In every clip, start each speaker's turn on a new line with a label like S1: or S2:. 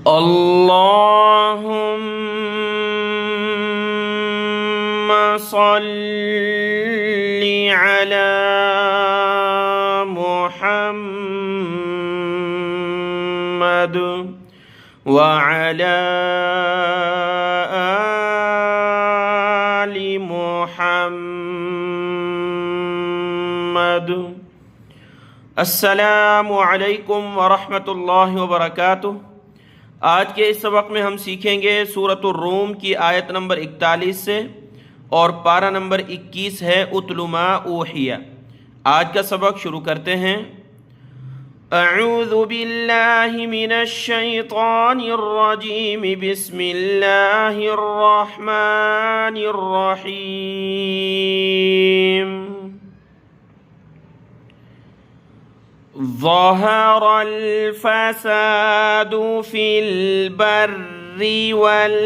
S1: اللهم صل على محمد وعلى آل محمد। अस्सलामु अलैकुम वरहमतुल्लाहि वबरकातुह। आज के इस सबक में हम सीखेंगे सूरतुर रूम की आयत नंबर 41 से और पारा नंबर 21 है उतलु मा ऊहिया। आज का सबक शुरू करते हैं। अऊज़ु बिल्लाहि मिनश शैतानिर रजीम, बिस्मिल्लाहिर रहमानिर रहीम। ज़हरल फ़सादु फ़िल बर्रि वल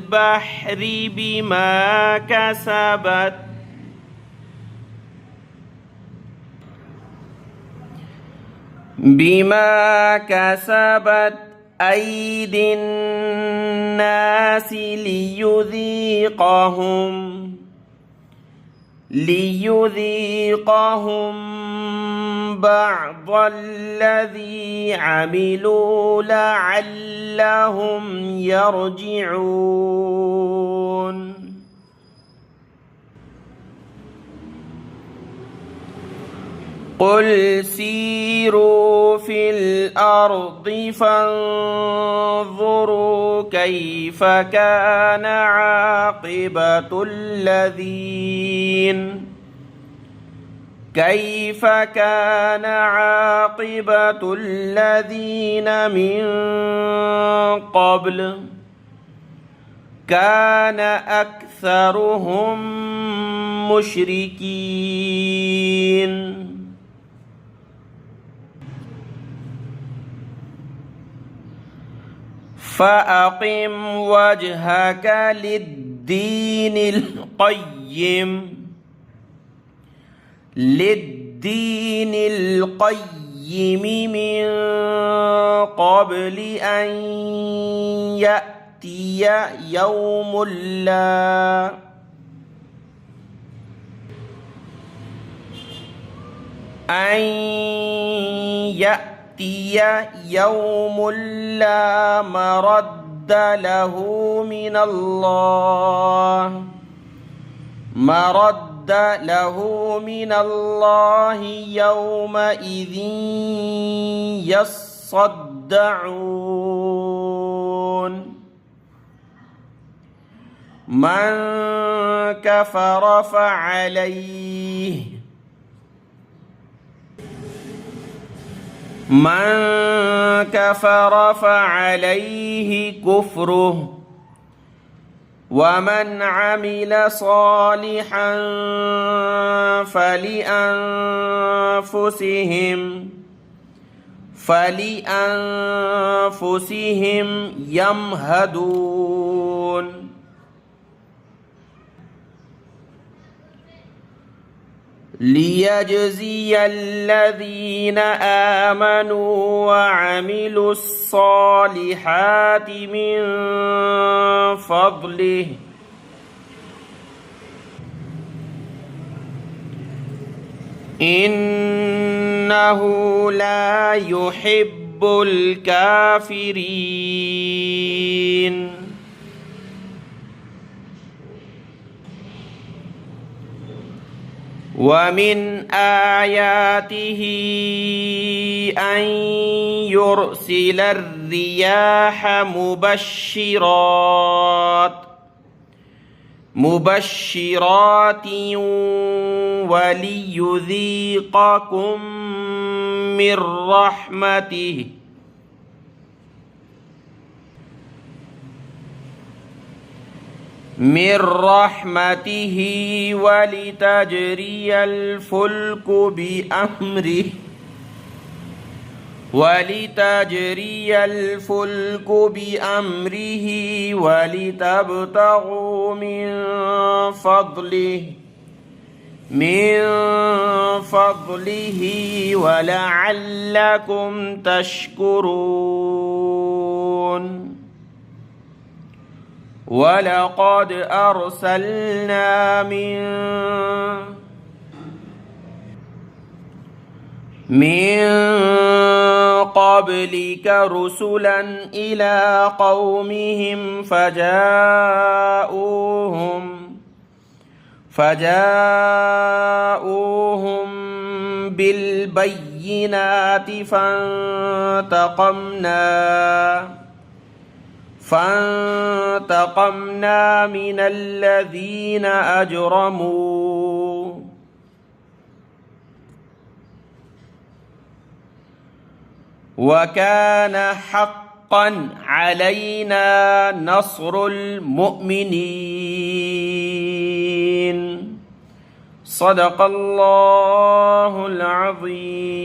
S1: बहरि बिमा कसबत ऐदिन नासि लियुज़ीक़हुम बअज़ल्लज़ी अमिलू लअल्लहुम यरजिऊन। क़ुल सीरू फ़िल अर्दि फ़न्ज़ुरू कैफ़ कान आक़िबतुल्लज़ीन मिन क़ब्ल कान अक्सरुहुम मुशरिकीन। फ़अक़िम वजहक लिद्दीनिल क़य्यिम मिन क़ब्लि अन यअतिय यौमुन ला मरद्द लहू मिनल्लाहि यौमइज़िन यस्सद्दऊन। मन कफ़र फ़अलैहि कुफ़्रुहु वमन अमिल सालिहन फलिअन्फुसिहिम यमहदून। लियजज़ियल्लज़ीन आमनू वअमिलुस्सालिहाति मिन फ़ज़लिहि इन्नहु ला युहिब्बुल काफ़िरीन। वमिन आयातिही अन युरसिलर रियाह मुबश्शिरातिन वलियुज़ीक़कुम मिर रहमतिही वलितजरियल फुल्कु बिअम्रिही वलितब्तगू मिन فضله ولعلكم تشكرون ولقد أرسلنا من قبلك رسلا إلى قومهم فجاءوهم بالبينات فانتقمنا من الذين أجرموا وكان حقا علينا نصر المؤمنين صدق الله العظيم.